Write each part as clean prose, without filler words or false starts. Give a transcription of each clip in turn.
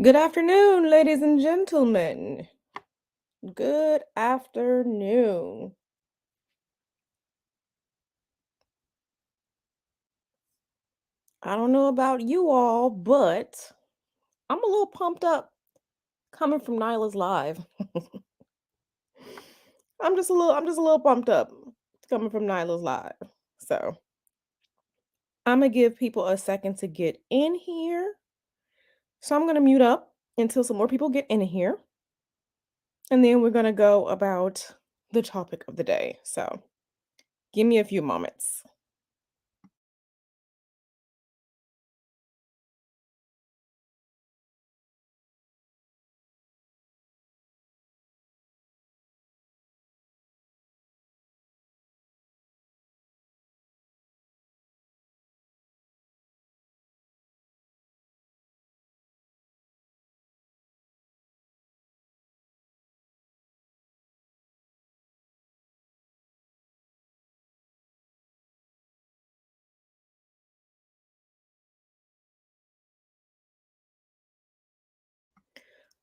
Good afternoon, ladies and gentlemen. Good afternoon. I don't know about you all, but I'm a little pumped up coming from Nyla's live. I'm just a little pumped up coming from Nyla's live. So I'm gonna give people a second to get in here. So I'm gonna mute up until some more people get in here, and then we're gonna go about the topic of the day. So give me a few moments.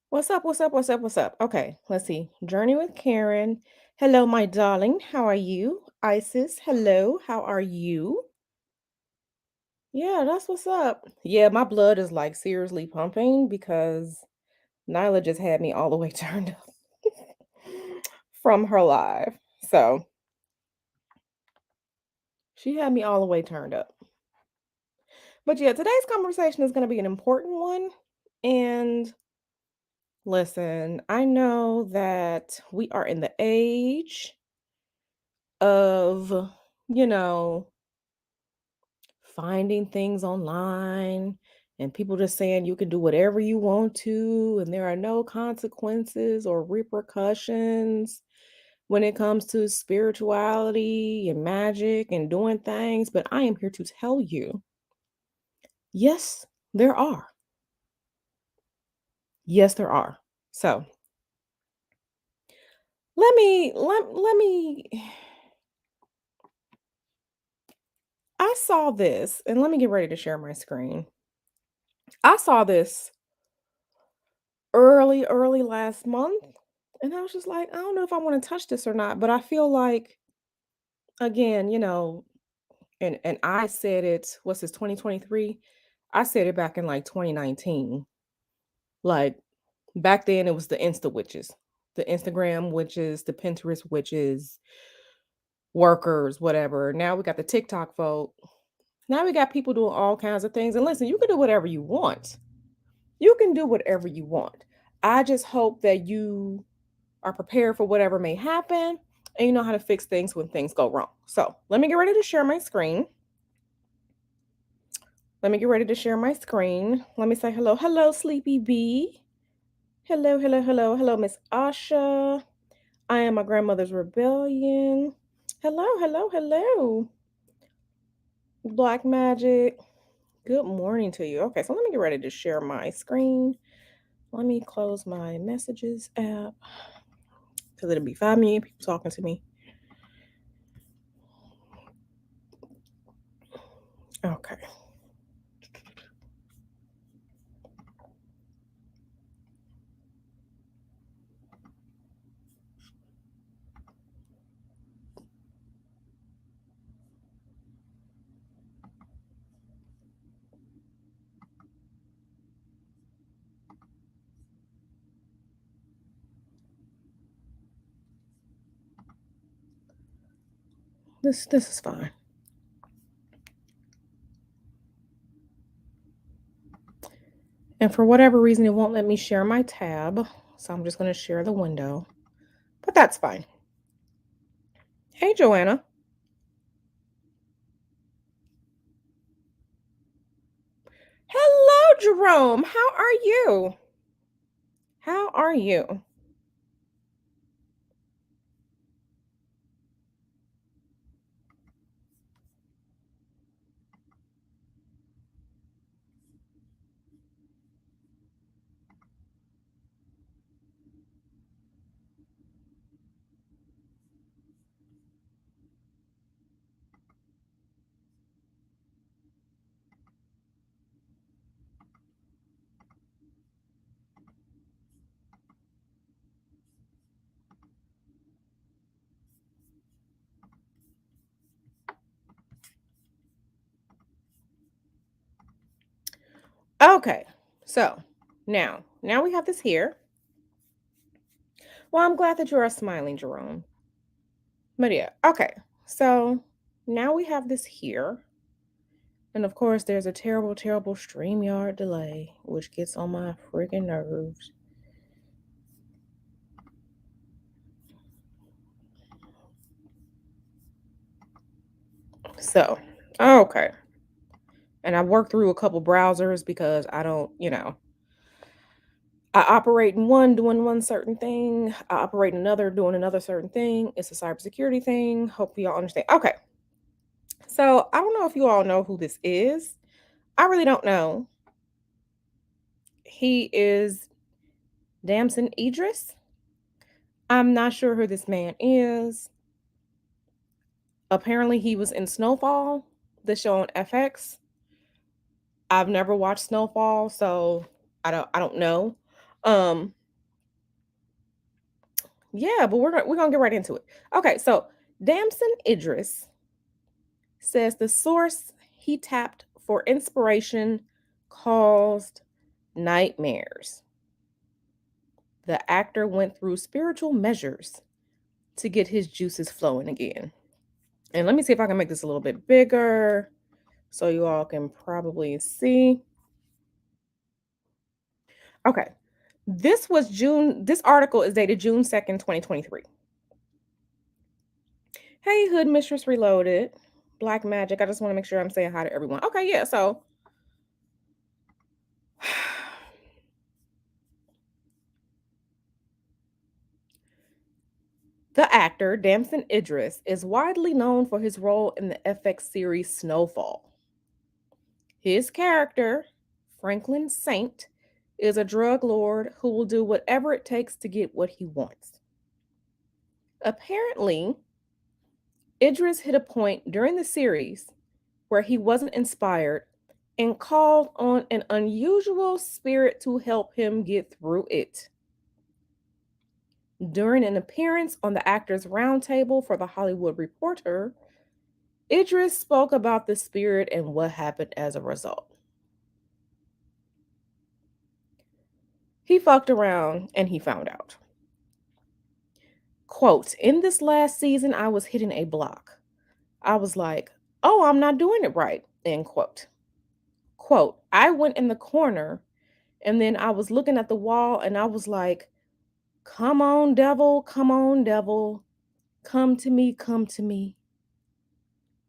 What's up? What's up? What's up? What's up? Okay, let's see. Journey with Karen. Hello, my darling. How are you? Isis. Hello. How are you? Yeah, that's what's up. Yeah, my blood is like seriously pumping because Nyla just had me all the way turned up from her live. So she had me all the way turned up. But yeah, today's conversation is going to be an important one. And listen, I know that we are in the age of, you know, finding things online and people just saying you can do whatever you want to and there are no consequences or repercussions when it comes to spirituality and magic and doing things. But I am here to tell you, yes, there are. Yes, there are. So let me I saw this and let me get ready to share my screen. I saw this early last month, and I was just like, I don't know if I want to touch this or not, but I feel like again, and I said it, what's this, 2023? I said it back in like 2019. Like back then it was the Insta witches, the Instagram witches, the Pinterest witches, workers, whatever. Now we got the TikTok folk. Now we got people doing all kinds of things. And listen, you can do whatever you want. You can do whatever you want. I just hope that you are prepared for whatever may happen, and you know how to fix things when things go wrong. So let me get ready to share my screen. Let me get ready to share my screen. Let me say hello. Hello, Sleepy Bee. Hello, hello, hello, hello, Miss Asha. I am my grandmother's rebellion. Hello, hello, hello. Black Magic. Good morning to you. Okay, so let me get ready to share my screen. Let me close my messages app because it'll be 5 million people talking to me. Okay. This is fine. And for whatever reason, it won't let me share my tab. So I'm just going to share the window. But that's fine. Hey, Joanna. Hello, Jerome. How are you? How are you? Okay. So now we have this here. Well, I'm glad that you are smiling, Jerome. But yeah, okay. So now we have this here. And of course, there's a terrible, terrible StreamYard delay, which gets on my freaking nerves. So, okay. And I worked through a couple browsers because I don't, I operate in one doing one certain thing. I operate in another doing another certain thing. It's a cybersecurity thing. Hope y'all understand. Okay. So I don't know if you all know who this is. I really don't know. He is Damson Idris. I'm not sure who this man is. Apparently, he was in Snowfall, the show on FX. I've never watched Snowfall, so I don't know. Um, yeah, but we're gonna get right into it. Okay, so Damson Idris says the source he tapped for inspiration caused nightmares. The actor went through spiritual measures to get his juices flowing again. And let me see if I can make this a little bit bigger so you all can probably see. Okay. This article is dated June 2nd, 2023. Hey, Hood Mistress Reloaded. Black Magic. I just want to make sure I'm saying hi to everyone. Okay, yeah. So the actor, Damson Idris, is widely known for his role in the FX series Snowfall. His character, Franklin Saint, is a drug lord who will do whatever it takes to get what he wants. Apparently, Idris hit a point during the series where he wasn't inspired and called on an unusual spirit to help him get through it. During an appearance on the Actors Roundtable for The Hollywood Reporter, Idris spoke about the spirit and what happened as a result. He fucked around and he found out. Quote, in this last season, I was hitting a block. I was like, oh, I'm not doing it right, end quote. Quote, I went in the corner and then I was looking at the wall and I was like, come on, devil, come on, devil, come to me, come to me.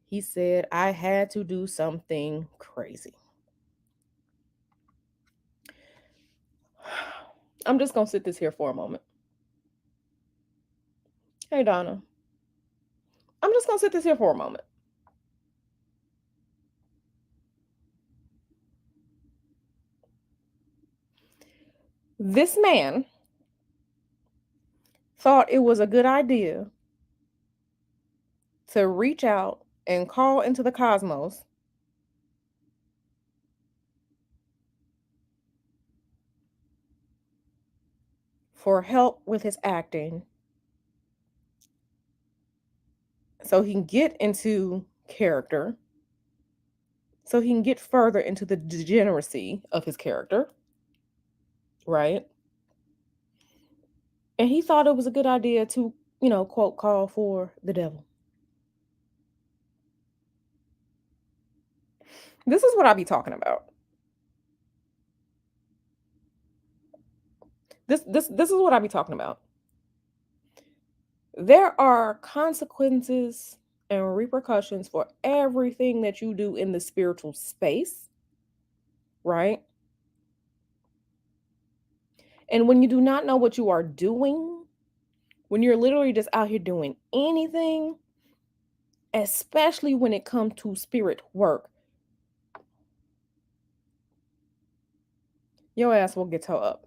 He said, I had to do something crazy. I'm just going to sit this here for a moment. Hey, Donna. I'm just going to sit this here for a moment. This man thought it was a good idea to reach out and call into the cosmos for help with his acting so he can get into character, so he can get further into the degeneracy of his character, right? And he thought it was a good idea to, quote, call for the devil. This is what I be talking about. This is what I be talking about. There are consequences and repercussions for everything that you do in the spiritual space, right? And when you do not know what you are doing, when you're literally just out here doing anything, especially when it comes to spirit work, your ass will get towed up.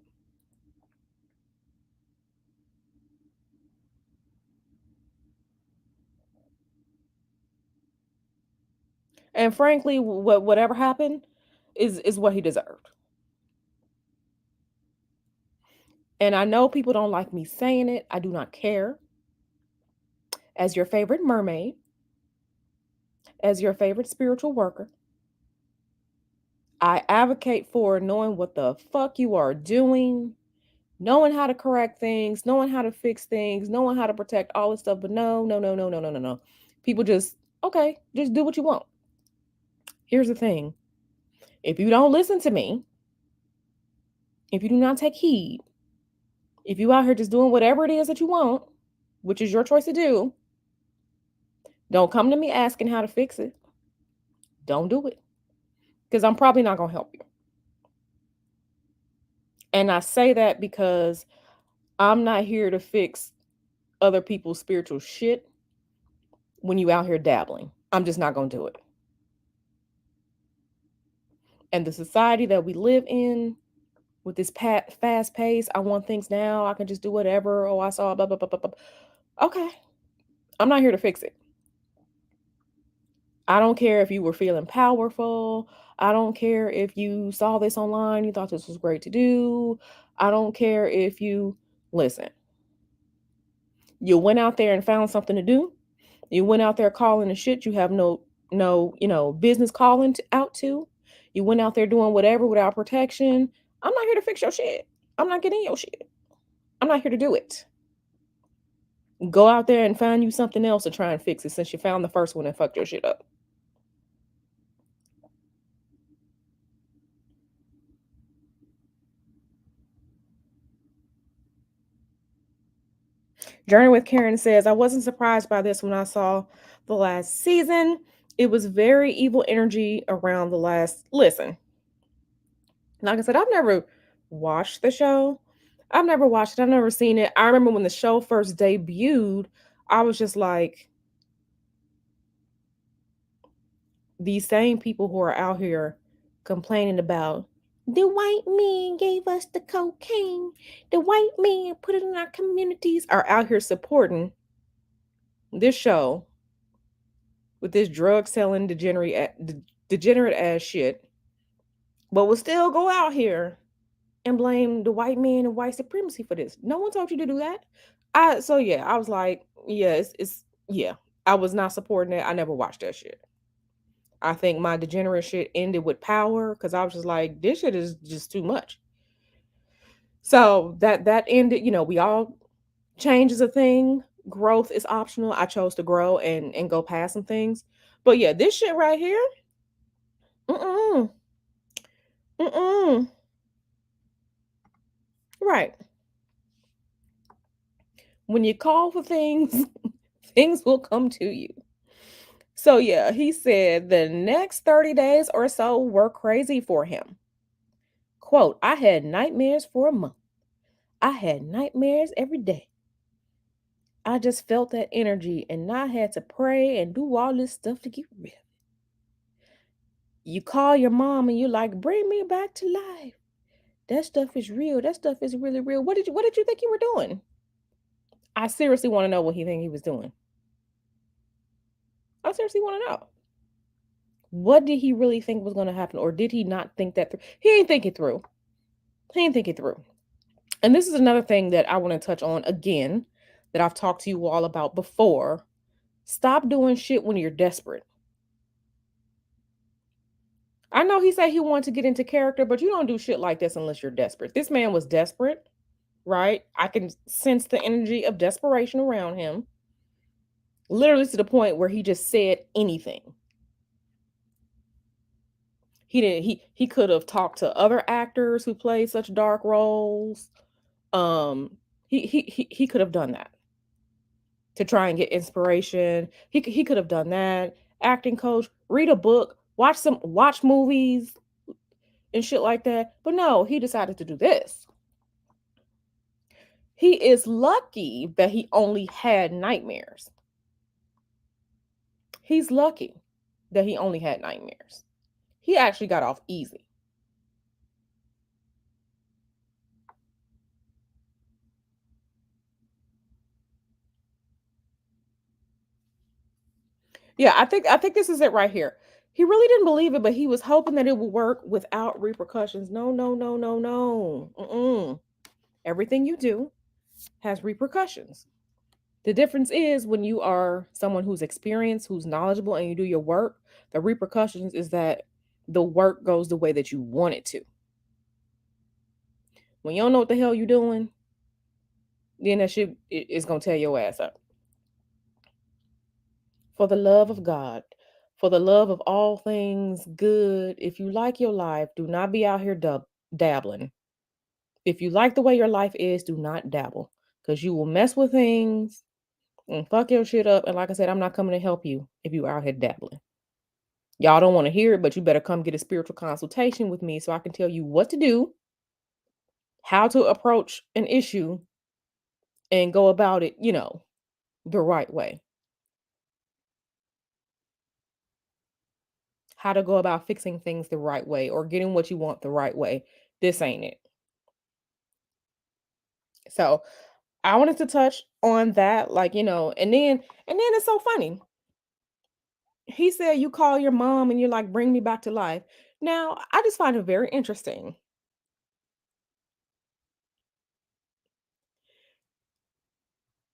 And frankly, whatever happened is what he deserved. And I know people don't like me saying it. I do not care. As your favorite mermaid, as your favorite spiritual worker, I advocate for knowing what the fuck you are doing, knowing how to correct things, knowing how to fix things, knowing how to protect all this stuff. But no, no, no, no, no, no, no, no. People just, okay, just do what you want. Here's the thing, if you don't listen to me, if you do not take heed, if you out here just doing whatever it is that you want, which is your choice to do, don't come to me asking how to fix it. Don't do it. Because I'm probably not going to help you. And I say that because I'm not here to fix other people's spiritual shit when you out here dabbling. I'm just not going to do it. And the society that we live in with this fast pace, I want things now. I can just do whatever. Oh, I saw blah, blah, blah, blah, blah. Okay. I'm not here to fix it. I don't care if you were feeling powerful. I don't care if you saw this online, you thought this was great to do. I don't care if you listen. You went out there and found something to do. You went out there calling the shit you have no business calling out to. You went out there doing whatever without protection. I'm not here to fix your shit. I'm not getting your shit. I'm not here to do it. Go out there and find you something else to try and fix it since you found the first one and fucked your shit up. Journey with Karen says, I wasn't surprised by this when I saw the last season. It was very evil energy around the last. Listen, like I said, I've never watched the show. I've never watched it. I've never seen it. I remember when the show first debuted, I was just like, these same people who are out here complaining about the white man gave us the cocaine, the white man put it in our communities, are out here supporting this show with this drug selling degenerate ass shit, but will still go out here and blame the white man and white supremacy for this. No one told you to do that. I was like, yeah, it's yeah. I was not supporting it. I never watched that shit. I think my degenerate shit ended with Power because I was just like, this shit is just too much. So that ended. We all change is a thing. Growth is optional. I chose to grow and go past some things. But yeah, this shit right here. Mm-mm. Mm-mm. Right. When you call for things, things will come to you. So yeah, he said the next 30 days or so were crazy for him. Quote, I had nightmares for a month. I had nightmares every day. I just felt that energy and I had to pray and do all this stuff to get rid of it. You call your mom and you're like, bring me back to life. That stuff is real. That stuff is really real. What did you think you were doing? I seriously want to know what he think he was doing. I seriously want to know. What did he really think was going to happen? Or did he not think that through? He ain't think it through. He ain't think it through. And this is another thing that I want to touch on again that I've talked to you all about before. Stop doing shit when you're desperate. I know he said he wanted to get into character, but you don't do shit like this unless you're desperate. This man was desperate, right? I can sense the energy of desperation around him. Literally to the point where he just said anything. He didn't he could have talked to other actors who played such dark roles. He could have done that to try and get inspiration. He could have done that. Acting coach, read a book, watch movies and shit like that. But no, he decided to do this. He is lucky that he only had nightmares. He's lucky that he only had nightmares. He actually got off easy. Yeah, I think this is it right here. He really didn't believe it, but he was hoping that it would work without repercussions. No, no, no, no, no. Mm-mm. Everything you do has repercussions. The difference is when you are someone who's experienced, who's knowledgeable, and you do your work, the repercussions is that the work goes the way that you want it to. When you don't know what the hell you're doing, then that shit is gonna tear your ass up. For the love of God, for the love of all things good, if you like your life, do not be out here dabbling. If you like the way your life is, do not dabble because you will mess with things and fuck your shit up. And like I said, I'm not coming to help you if you out here dabbling. Y'all don't want to hear it, but you better come get a spiritual consultation with me so I can tell you what to do, how to approach an issue, and go about it, the right way. How to go about fixing things the right way or getting what you want the right way. This ain't it. So I wanted to touch on that, and then it's so funny. He said you call your mom and you're like, bring me back to life. Now, I just find it very interesting.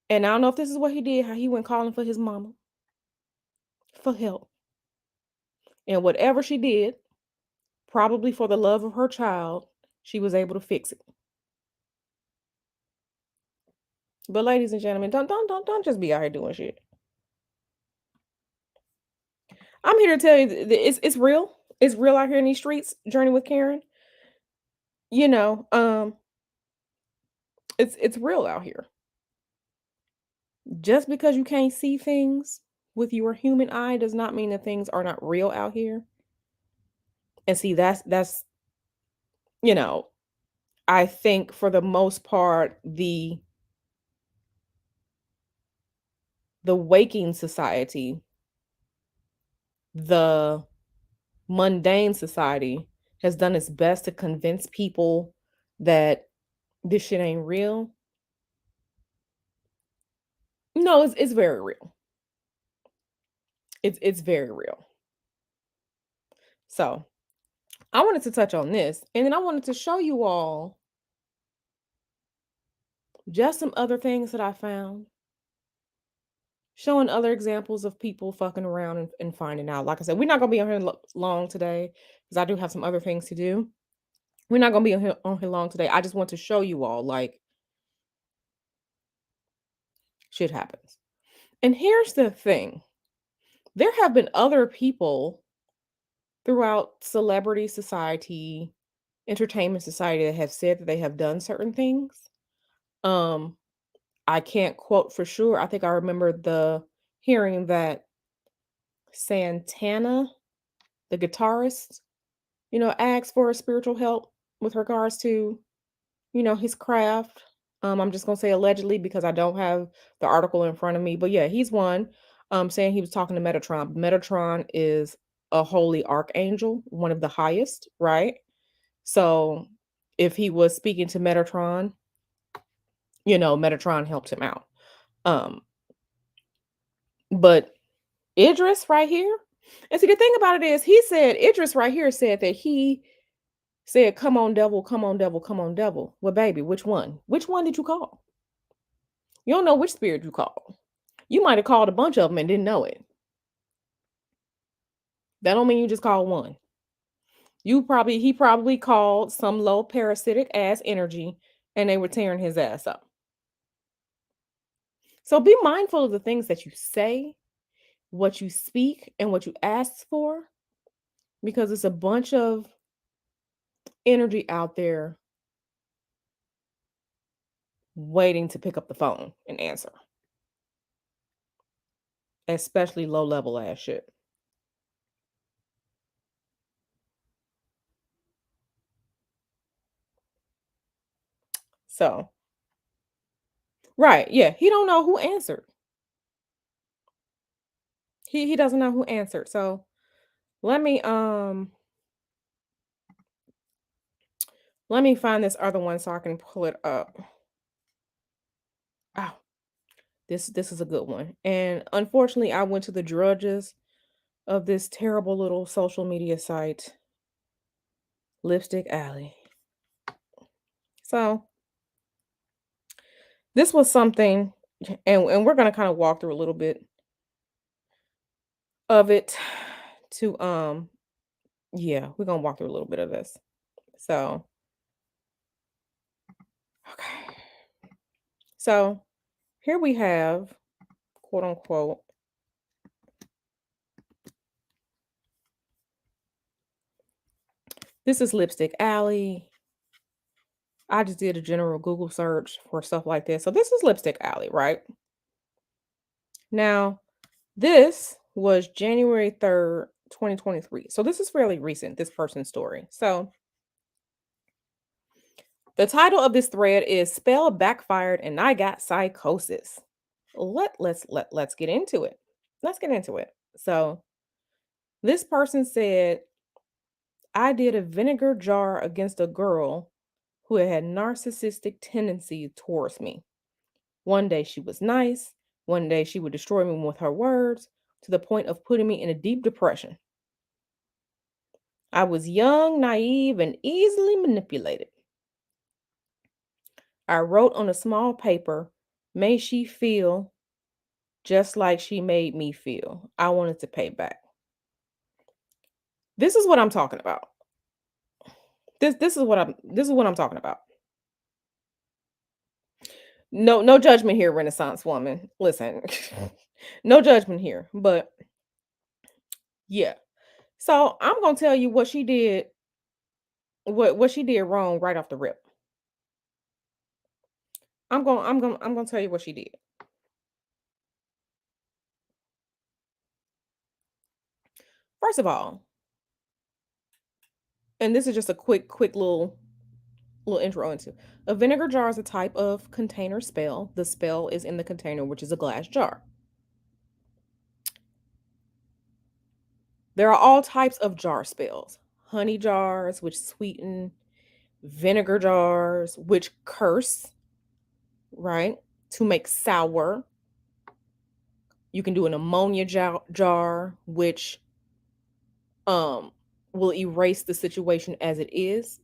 And I don't know if this is what he did, how he went calling for his mama for help. And whatever she did, probably for the love of her child, she was able to fix it. But ladies and gentlemen, don't just be out here doing shit. I'm here to tell you it's real. It's real out here in these streets, journey with Karen. You know, um, it's real out here. Just because you can't see things with your human eye does not mean that things are not real out here. And see, that's you know, I think for the most part, the waking society, the mundane society has done its best to convince people that this shit ain't real. No, it's very real. It's very real. So I wanted to touch on this, and then I wanted to show you all just some other things that I found, showing other examples of people fucking around and finding out. Like I said, we're not gonna be on here long today because I do have some other things to do. We're not gonna be on here long today. I just want to show you all like shit happens. And here's the thing: there have been other people throughout celebrity society, entertainment society that have said that they have done certain things. Um, I can't quote for sure. I think I remember the hearing that Santana, the guitarist, asked for spiritual help with regards to, his craft. I'm just gonna say allegedly because I don't have the article in front of me. But yeah, he's one. Saying he was talking to Metatron. Metatron is a holy archangel, one of the highest, right? So if he was speaking to Metatron, Metatron helped him out. Um, but Idris right here, and see the thing about it is he said Idris right here said that he said, "Come on, devil, come on, devil, come on, devil." Well, baby, which one? Which one did you call? You don't know which spirit you called. You might have called a bunch of them and didn't know it. That don't mean you just called one. He probably called some low parasitic ass energy and they were tearing his ass up. So be mindful of the things that you say, what you speak, and what you ask for, because it's a bunch of energy out there waiting to pick up the phone and answer, especially low level ass shit. So, right, yeah, he don't know who answered. He doesn't know who answered. So, let me let me find this other one so I can pull it up. Oh, this is a good one. And unfortunately, I went to the drudges of this terrible little social media site, Lipstick Alley. So, this was something, and we're gonna kind of walk through a little bit of it to Yeah, we're gonna walk through a little bit of this. So, okay. So here we have, quote unquote, this is Lipstick Alley. I just did a general Google search for stuff like this. So this is Lipstick Alley, right? Now, this was January 3rd, 2023. So this is fairly recent, this person's story. So the title of this thread is Spell Backfired and I Got Psychosis. Let's get into it. Let's get into it. So this person said, I did a vinegar jar against a girl who had narcissistic tendency towards me. One day she was nice, one day she would destroy me with her words to the point of putting me in a deep depression. I was young, naive, and easily manipulated. I wrote on a small paper, made she feel just like she made me feel. I wanted to pay back. This is what I'm talking about. This is what I'm talking about. No judgment here, Renaissance woman. Listen. No judgment here, but yeah. So I'm gonna tell you what she did, what she did wrong right off the rip. I'm gonna tell you what she did. First of all, and this is just a quick little intro into a vinegar jar is a type of container spell. The spell is in the container, which is a glass jar. There are all types of jar spells. Honey jars, which sweeten, vinegar jars, which curse, right? To make sour. You can do an ammonia jar, which um will erase the situation as it is,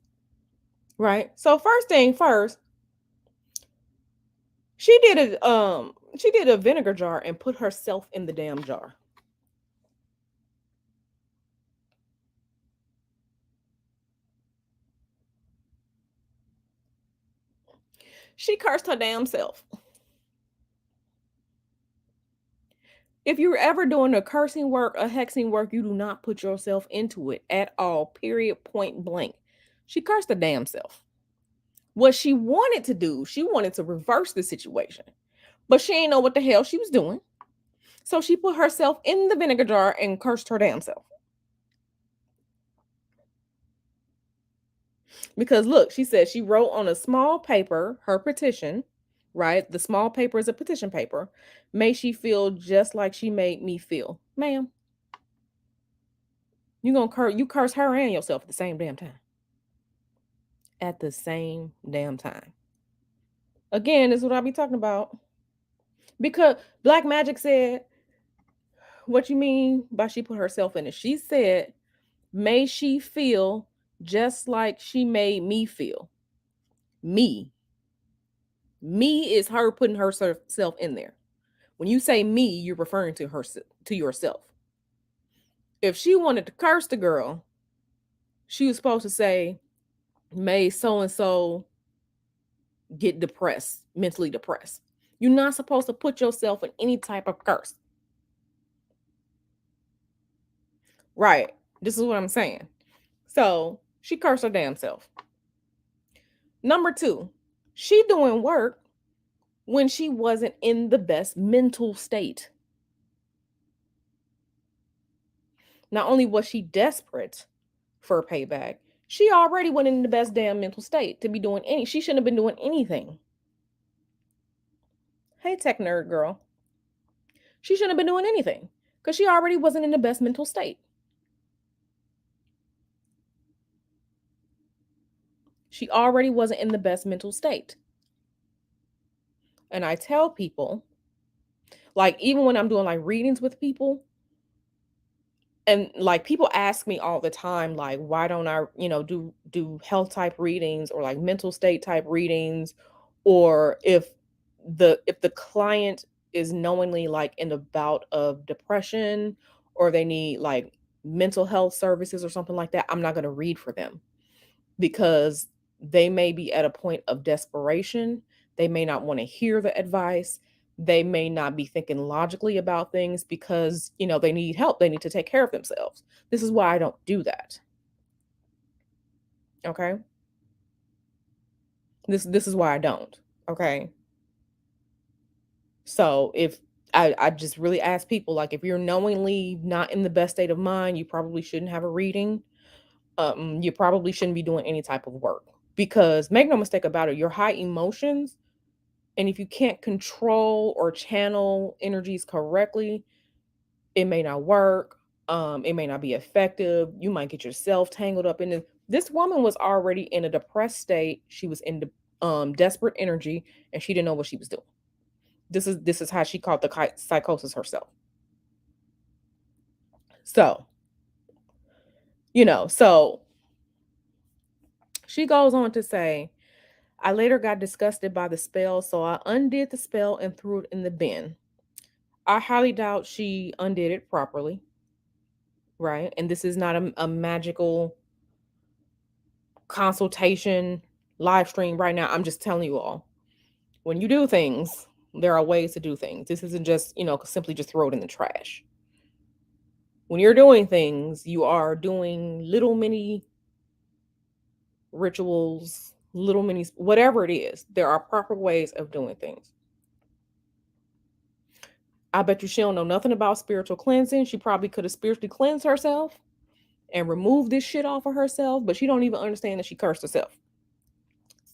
right? So first thing first, she did a vinegar jar and put herself in the damn jar. She cursed her damn self. If you're ever doing a cursing work, a hexing work, you do not put yourself into it at all. Period. Point blank. She cursed her damn self. What she wanted to do, she wanted to reverse the situation, but she didn't know what the hell she was doing. So she put herself in the vinegar jar and cursed her damn self. Because look, she said she wrote on a small paper her petition, right? The small paper is a petition paper. May she feel just like she made me feel. Ma'am, you curse her and yourself at the same damn time. At the same damn time. Again, this is what I be talking about. Because Black Magic said, what you mean by she put herself in it? She said, may she feel just like she made me feel. Me. Me is her putting herself in there. When you say me, you're referring to her, to yourself. If she wanted to curse the girl, she was supposed to say, may so and so get depressed, mentally depressed. You're not supposed to put yourself in any type of curse. Right. This is what I'm saying. So she cursed her damn self. Number two, she doing work when she wasn't in the best mental state. Not only was she desperate for payback, she already went in the best damn mental state to be doing she shouldn't have been doing anything. Hey, tech nerd girl. She shouldn't have been doing anything because she already wasn't in the best mental state. She already wasn't in the best mental state. And I tell people, like, even when I'm doing like readings with people, and like people ask me all the time, like, why don't I, do health type readings or like mental state type readings, or if the client is knowingly like in a bout of depression, or they need like mental health services or something like that, I'm not going to read for them because they may be at a point of desperation. They may not want to hear the advice. They may not be thinking logically about things because, they need help. They need to take care of themselves. This is why I don't do that. Okay? This is why I don't. Okay? So, if I just really ask people, like, if you're knowingly not in the best state of mind, you probably shouldn't have a reading. You probably shouldn't be doing any type of work, because make no mistake about it, your high emotions, and if you can't control or channel energies correctly, it may not work. It may not be effective. You might get yourself tangled up in it. This woman was already in a depressed state. She was in desperate energy, and she didn't know what she was doing. This is how she caught the psychosis herself. So, so she goes on to say, I later got disgusted by the spell, so I undid the spell and threw it in the bin. I highly doubt she undid it properly, right? And this is not a magical consultation live stream right now. I'm just telling you all, when you do things, there are ways to do things. This isn't just, simply just throw it in the trash. When you're doing things, you are doing little mini rituals, little mini, whatever it is. There are proper ways of doing things. I bet you she don't know nothing about spiritual cleansing. She probably could have spiritually cleansed herself and removed this shit off of herself, but she don't even understand that she cursed herself.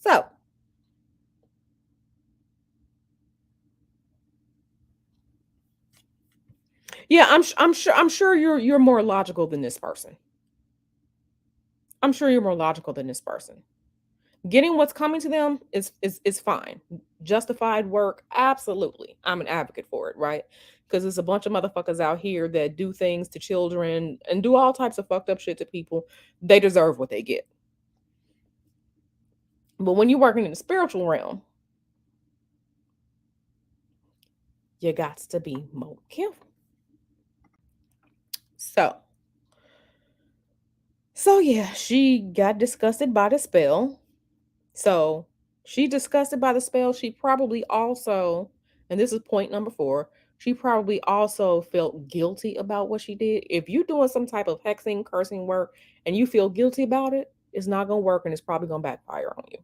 So, yeah, I'm sure you're more logical than this person. I'm sure you're more logical than this person. Getting what's coming to them is fine. Justified work, absolutely. I'm an advocate for it, right? Because there's a bunch of motherfuckers out here that do things to children and do all types of fucked up shit to people. They deserve what they get. But when you're working in the spiritual realm, you got to be more careful. So, yeah, she got disgusted by the spell. So she disgusted by the spell. She probably also, and this is point number 4, she probably also felt guilty about what she did. If you're doing some type of hexing, cursing work, and you feel guilty about it, it's not gonna work, and it's probably gonna backfire on you.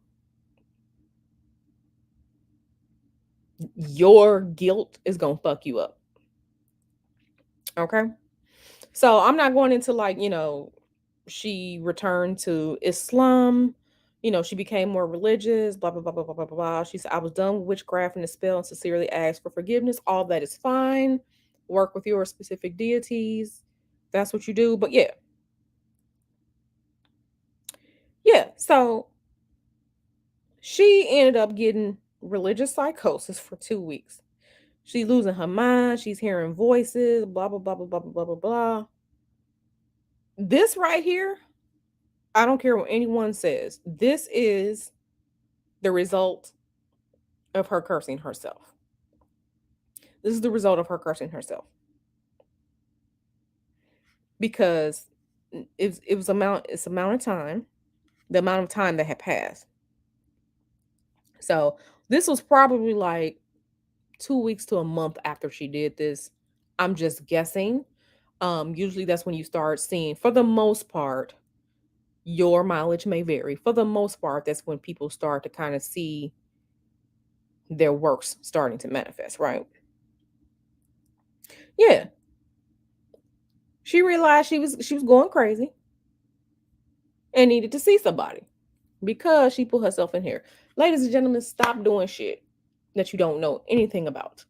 Your guilt is gonna fuck you up. Okay. So I'm not going into, like, she returned to Islam. She became more religious, blah, blah, blah, blah, blah, blah, blah. She said, I was done with witchcraft and the spell and sincerely asked for forgiveness. All that is fine. Work with your specific deities. That's what you do. But yeah, yeah. So she ended up getting religious psychosis for 2 weeks. She's losing her mind. She's hearing voices, blah, blah, blah, blah, blah, blah, blah, blah. This right here, I don't care what anyone says. This is the result of her cursing herself. This is the result of her cursing herself. Because it's amount of time, the amount of time that had passed. So this was probably like 2 weeks to a month after she did this. I'm just guessing. Usually that's when you start seeing, for the most part, your mileage may vary. For the most part, that's when people start to kind of see their works starting to manifest, right? Yeah. She realized she was going crazy and needed to see somebody because she put herself in here. Ladies and gentlemen, stop doing shit that you don't know anything about.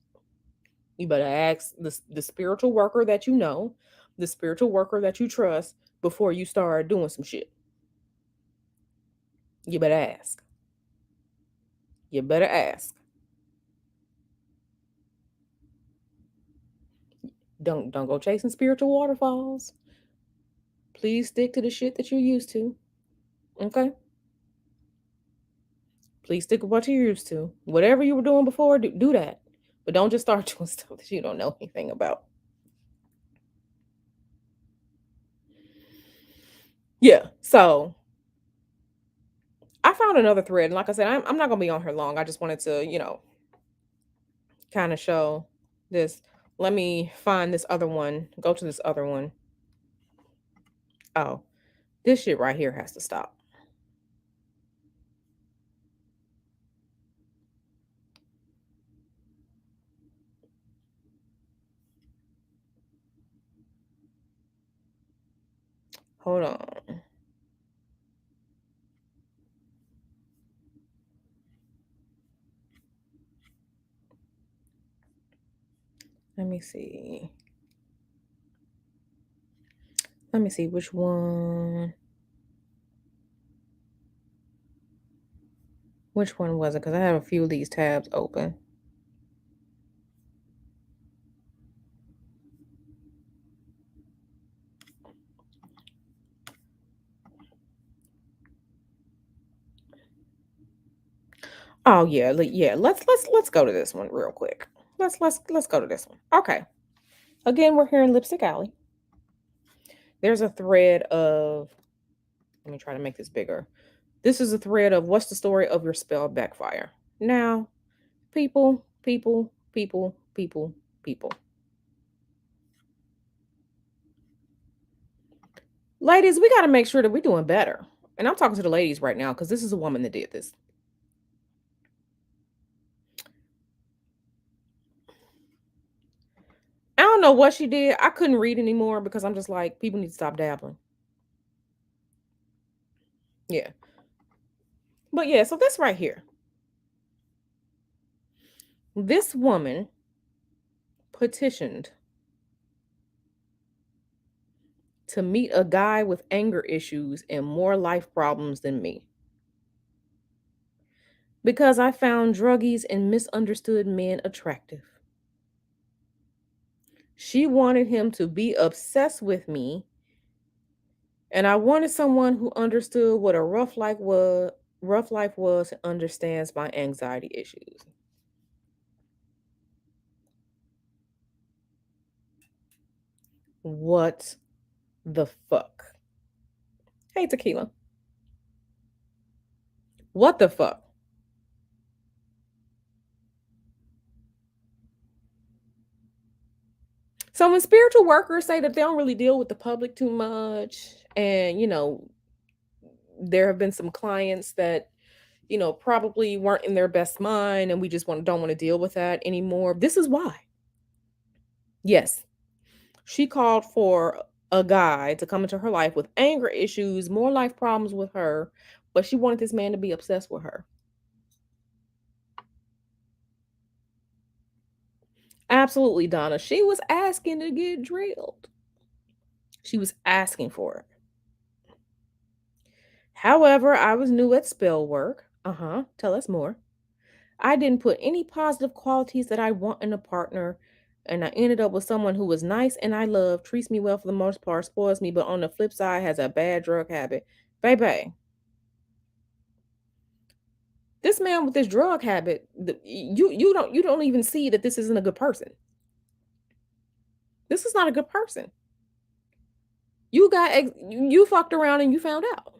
You better ask the spiritual worker that you know, the spiritual worker that you trust before you start doing some shit. You better ask. You better ask. Don't go chasing spiritual waterfalls. Please stick to the shit that you're used to. Okay? Please stick with what you're used to. Whatever you were doing before, do that. But don't just start doing stuff that you don't know anything about. Yeah. So I found another thread. And like I said, I'm not gonna be on here long. I just wanted to, kind of show this. Let me find this other one. Go to this other one. Oh, this shit right here has to stop. Hold on. Let me see. Let me see which one. Which one was it? Because I have a few of these tabs open. Oh yeah, yeah. Let's go to this one real quick. Let's go to this one. Okay. Again, we're here in Lipstick Alley. There's a thread of. Let me try to make this bigger. This is a thread of what's the story of your spell backfire. Now, people. Ladies, we got to make sure that we're doing better. And I'm talking to the ladies right now because this is a woman that did this. I don't know what she did. I couldn't read anymore because I'm just like, people need to stop dabbling. Yeah. But yeah, so this right here. This woman petitioned to meet a guy with anger issues and more life problems than me because I found druggies and misunderstood men attractive. She wanted him to be obsessed with me, and I wanted someone who understood what a rough life was and understands my anxiety issues. What the fuck? Hey, Tequila. What the fuck? So when spiritual workers say that they don't really deal with the public too much, and there have been some clients that probably weren't in their best mind, and we just don't want to deal with that anymore. This is why. Yes, she called for a guy to come into her life with anger issues, more life problems with her, but she wanted this man to be obsessed with her. Absolutely, Donna. She was asking to get drilled. She was asking for it. However, I was new at spell work. Uh-huh. Tell us more. I didn't put any positive qualities that I want in a partner, and I ended up with someone who was nice and I love, treats me well for the most part, spoils me, but on the flip side has a bad drug habit. Baby, this man with this drug habit, you don't even see that this isn't a good person. This is not a good person. You fucked around and you found out.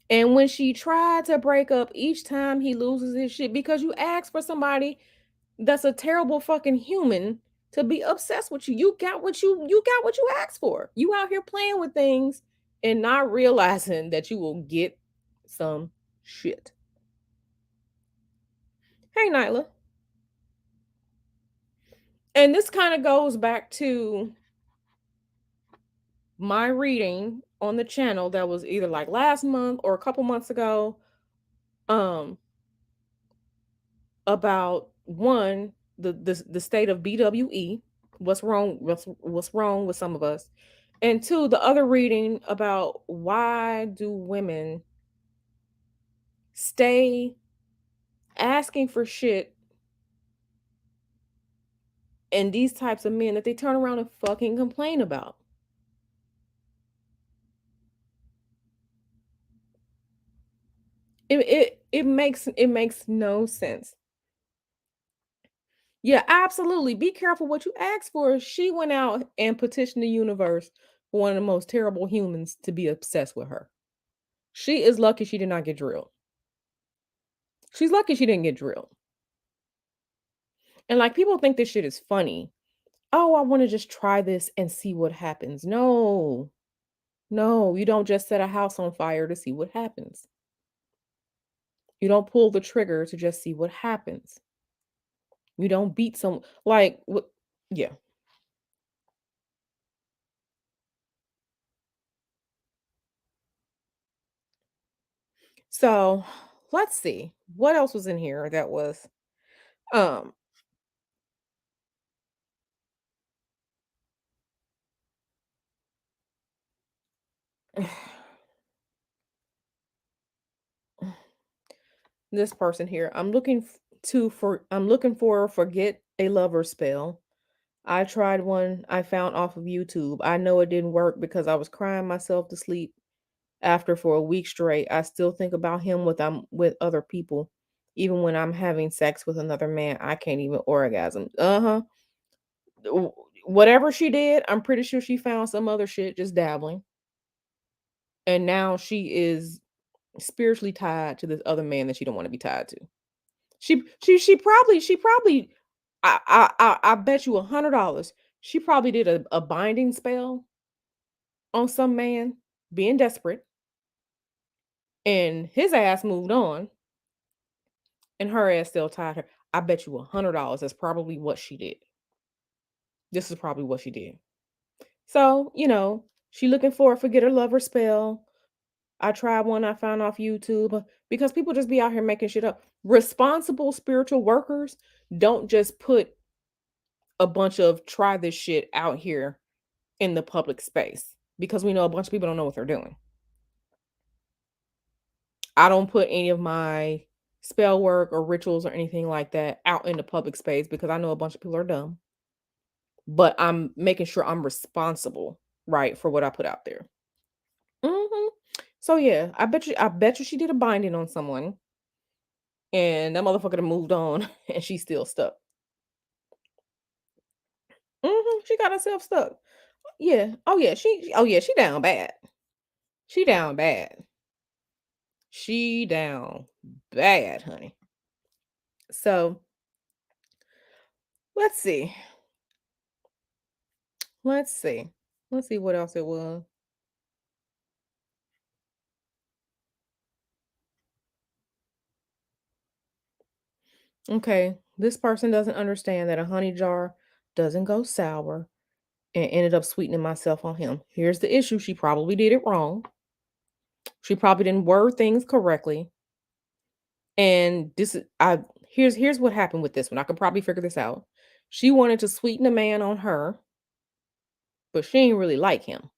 And when she tried to break up each time he loses his shit because you asked for somebody that's a terrible fucking human to be obsessed with you. You got what you asked for. You out here playing with things and not realizing that you will get some shit. Hey Nyla. And this kind of goes back to my reading on the channel that was either like last month or a couple months ago. Um about one, the state of BWE, what's wrong with some of us, and two, the other reading about why do women stay asking for shit and these types of men that they turn around and fucking complain about. It makes no sense. Yeah, absolutely. Be careful what you ask for. She went out and petitioned the universe one of the most terrible humans to be obsessed with her. She is lucky she did not get drilled. She's lucky she didn't get drilled. And like people think this shit is funny. Oh, I want to just try this and see what happens. No, no, you don't just set a house on fire to see what happens. You don't pull the trigger to just see what happens. You don't beat some like what yeah. So let's see. What else was in here that was um this person here. I'm looking for forget a lover spell. I tried one I found off of YouTube. I know it didn't work because I was crying myself to sleep after for a week straight. I still think about him with I'm with other people. Even when I'm having sex with another man, I can't even orgasm. Uh-huh. W- Whatever she did, I'm pretty sure she found some other shit just dabbling. And now she is spiritually tied to this other man that she don't want to be tied to. She probably I bet you $100 she probably did a binding spell on some man being desperate, and his ass moved on, and her ass still tied her. I bet you $100 that's probably what she did. This is probably what she did. So, she looking for a forget her lover spell. I tried one I found off YouTube because people just be out here making shit up. Responsible spiritual workers don't just put a bunch of try this shit out here in the public space because we know a bunch of people don't know what they're doing. I don't put any of my spell work or rituals or anything like that out in the public space because I know a bunch of people are dumb, but I'm making sure I'm responsible, right, for what I put out there. Mhm. So yeah, I bet you she did a binding on someone and that motherfucker done moved on and she's still stuck. She got herself stuck. Yeah. Oh yeah, she down bad. She down bad. She down bad, honey. So let's see. Let's see. Let's see what else it was. Okay. This person doesn't understand that a honey jar doesn't go sour and ended up sweetening myself on him. Here's the issue. She probably did it wrong. She probably didn't word things correctly. And this is I here's what happened with this one. I could probably figure this out. She wanted to sweeten a man on her, but she didn't really like him.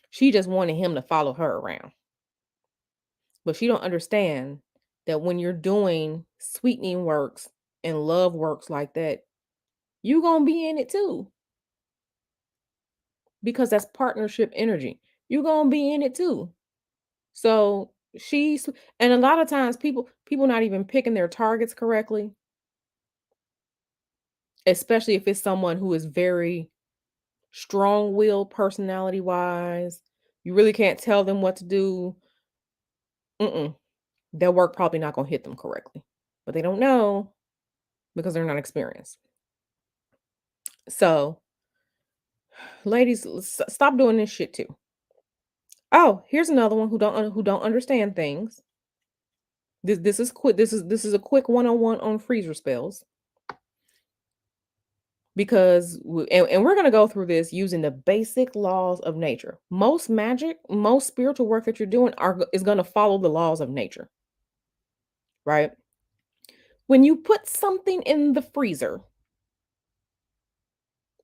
She just wanted him to follow her around. But she don't understand that when you're doing sweetening works and love works like that, you gonna be in it too because that's partnership energy. You gonna be in it too. So she's and a lot of times people not even picking their targets correctly, especially if it's someone who is very strong-willed personality wise. You really can't tell them what to do. Mm-mm. Their work probably not gonna hit them correctly, but they don't know because they're not experienced. So, ladies, stop doing this shit too. Oh, here's another one who don't understand things. This is quick. This is a quick 101 on freezer spells because and we're gonna go through this using the basic laws of nature. Most magic, most spiritual work that you're doing is gonna follow the laws of nature, right? When you put something in the freezer,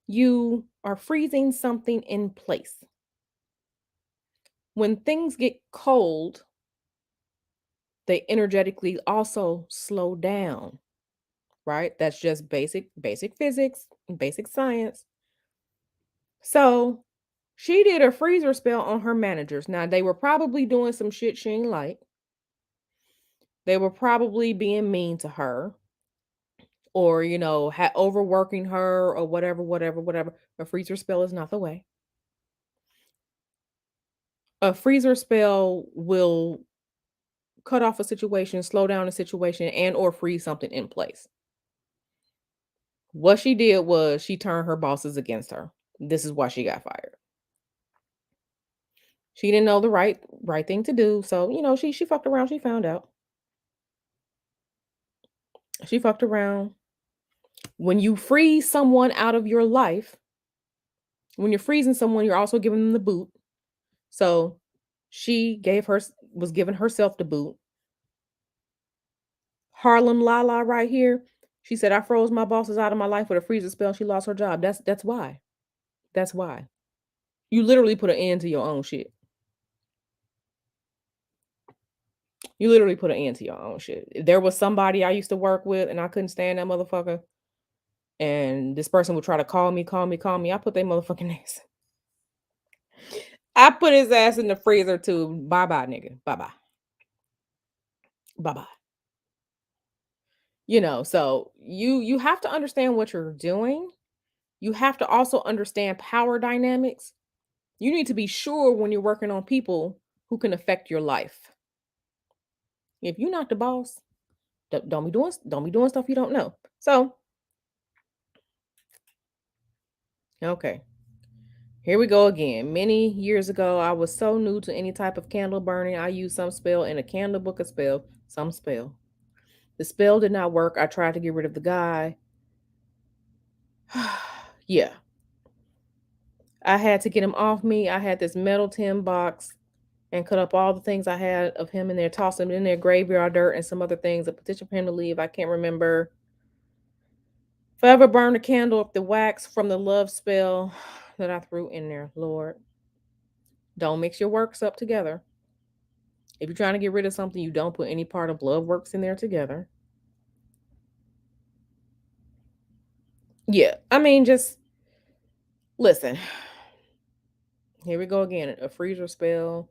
you are freezing something in place. When things get cold, they energetically also slow down, right? That's just basic physics, basic science. So, she did a freezer spell on her managers. Now, they were probably doing some shit she ain't like. They were probably being mean to her or, overworking her or whatever. A freezer spell is not the way. A freezer spell will cut off a situation, slow down a situation, and or freeze something in place. What she did was she turned her bosses against her. This is why she got fired. She didn't know the right thing to do. So, she fucked around, she found out. She fucked around. When you freeze someone out of your life, when you're freezing someone, you're also giving them the boot. So, she was giving herself the boot. Harlem Lala right here. She said, I froze my bosses out of my life with a freezer spell. She lost her job. That's why. That's why. You literally put an end to your own shit. You literally put an end to your own shit. If there was somebody I used to work with and I couldn't stand that motherfucker, and this person would try to call me, call me, call me, I put their motherfucking ass. I put his ass in the freezer too. Bye bye, nigga. Bye bye. Bye bye. So you have to understand what you're doing. You have to also understand power dynamics. You need to be sure when you're working on people who can affect your life. If you're not the boss, don't be doing stuff you don't know. So, okay. Here we go again. Many years ago, I was so new to any type of candle burning. I used some spell in a candle book of spell, some spell. The spell did not work. I tried to get rid of the guy. Yeah. I had to get him off me. I had this metal tin box and cut up all the things I had of him in there, toss him in there, graveyard dirt, and some other things. A petition for him to leave. I can't remember. Forever burn a candle up the wax from the love spell that I threw in there. Lord, don't mix your works up together. If you're trying to get rid of something, you don't put any part of love works in there together. Yeah, I mean, just listen. Here we go again. A freezer spell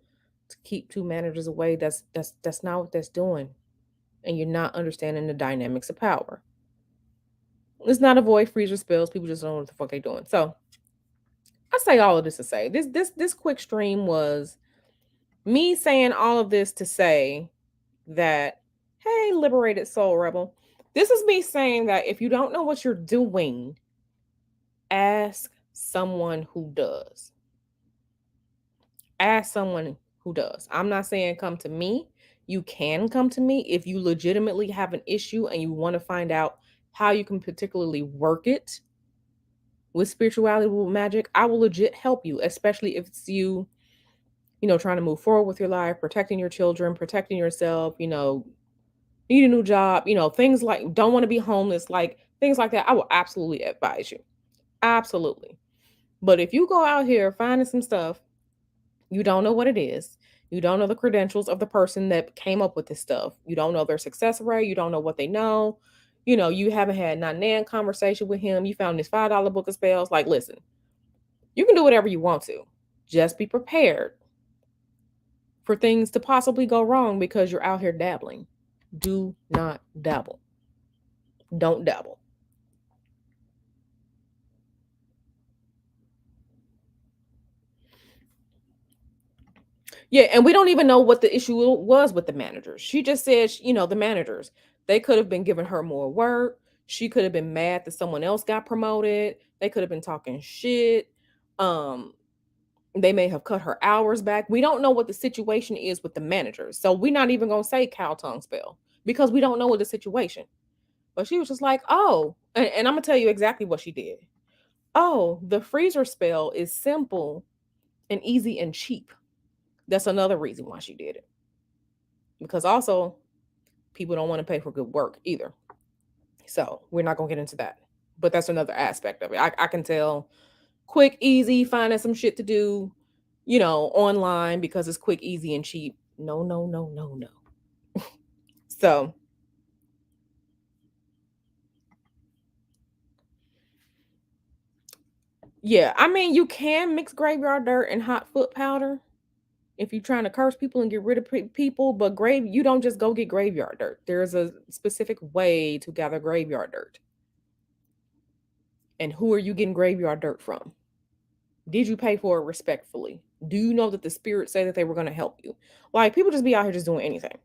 to keep two managers away. That's not what that's doing. And you're not understanding the dynamics of power. Let's not avoid freezer spells. People just don't know what the fuck they're doing. So I say all of this to say this quick stream was me saying all of this to say that, hey, liberated soul rebel. This is me saying that if you don't know what you're doing, ask someone who does. Ask someone who does. I'm not saying come to me. You can come to me if you legitimately have an issue and you want to find out how you can particularly work it with spirituality, with magic. I will legit help you, especially if it's trying to move forward with your life, protecting your children, protecting yourself, need a new job, things like don't want to be homeless, like things like that. I will absolutely advise you. Absolutely. But if you go out here finding some stuff, you don't know what it is. You don't know the credentials of the person that came up with this stuff. You don't know their success rate. You don't know what they know. You haven't had not nan conversation with him. You found this $5 book of spells. Like, listen, you can do whatever you want to. Just be prepared for things to possibly go wrong because you're out here dabbling. Do not dabble. Don't dabble. Yeah, and we don't even know what the issue was with the managers. She just said, the managers, they could have been giving her more work. She could have been mad that someone else got promoted. They could have been talking shit. Um, they may have cut her hours back. We don't know what the situation is with the managers. So we're not even going to say cow tongue spell because we don't know what the situation. But she was just like, oh, and I'm going to tell you exactly what she did. Oh, the freezer spell is simple and easy and cheap. That's another reason why she did it. Because also, people don't want to pay for good work either. So we're not going to get into that. But that's another aspect of it. I can tell quick, easy, finding some shit to do, online because it's quick, easy, and cheap. No, no, no, no, no. So, yeah, I mean, you can mix graveyard dirt and hot foot powder if you're trying to curse people and get rid of people, but you don't just go get graveyard dirt. There's a specific way to gather graveyard dirt. And who are you getting graveyard dirt from? Did you pay for it respectfully? Do you know that the spirits say that they were going to help you? Like, people just be out here just doing anything.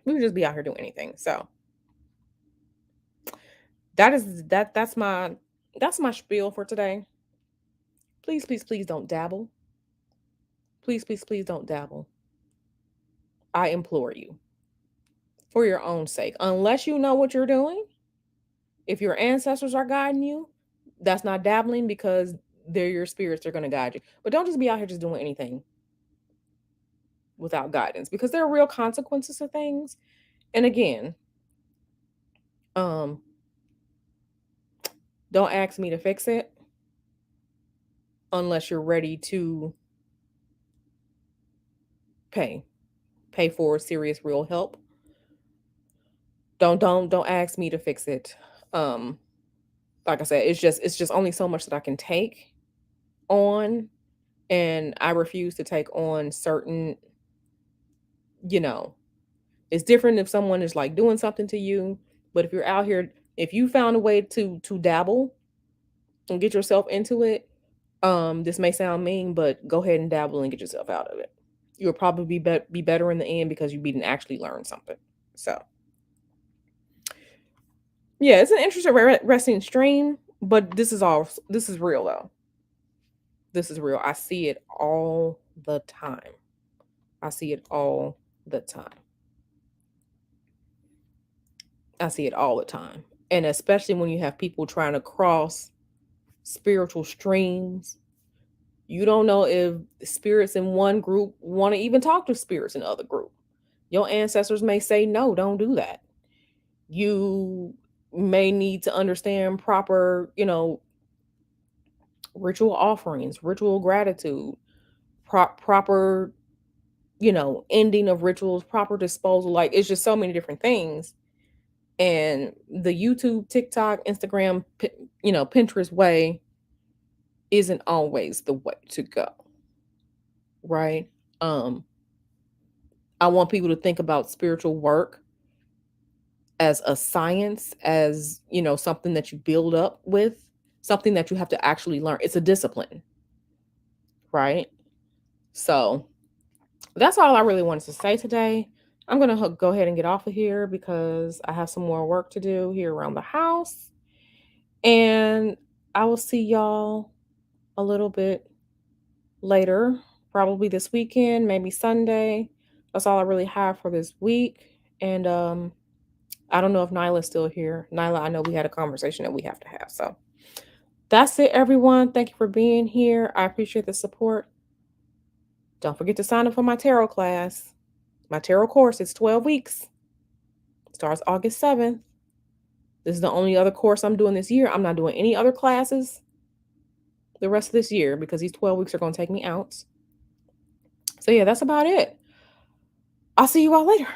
We just be out here doing anything. So that's my spiel for today. Please, please, please don't dabble. Please, please, please don't dabble. I implore you, for your own sake. Unless you know what you're doing, if your ancestors are guiding you, that's not dabbling, because they're your spirits, they're going to guide you. But don't just be out here just doing anything without guidance, because there are real consequences to things. And again, um don't ask me to fix it unless you're ready to pay for serious real help. Don't ask me to fix it. um like I said, it's just only so much that I can take on, and I refuse to take on certain, you know, it's different if someone is like doing something to you. But if you're out here, if you found a way to dabble and get yourself into it, this may sound mean, but go ahead and dabble and get yourself out of it. You'll probably be better in the end, because you didn't actually learn something. So yeah, it's an interesting resting stream, but this is real though. This is real. I see it all the time. I see it all the time. I see it all the time. And especially when you have people trying to cross spiritual streams, you don't know if spirits in one group want to even talk to spirits in the other group. Your ancestors may say, no, don't do that. You may need to understand proper, ritual offerings, ritual gratitude, proper, ending of rituals, proper disposal. Like, it's just so many different things. And the YouTube, TikTok, Instagram, Pinterest way isn't always the way to go. Right? I want people to think about spiritual work as a science, as, something that you build up with, something that you have to actually learn. It's a discipline, right? So that's all I really wanted to say today. I'm going to go ahead and get off of here because I have some more work to do here around the house. And I will see y'all a little bit later, probably this weekend, maybe Sunday. That's all I really have for this week. And I don't know if Nyla's still here. Nyla, I know we had a conversation that we have to have. So that's it, everyone. Thank you for being here. I appreciate the support. Don't forget to sign up for my tarot class. My tarot course is 12 weeks. Starts August 7th. This is the only other course I'm doing this year. I'm not doing any other classes the rest of this year because these 12 weeks are going to take me out. So yeah, that's about it. I'll see you all later.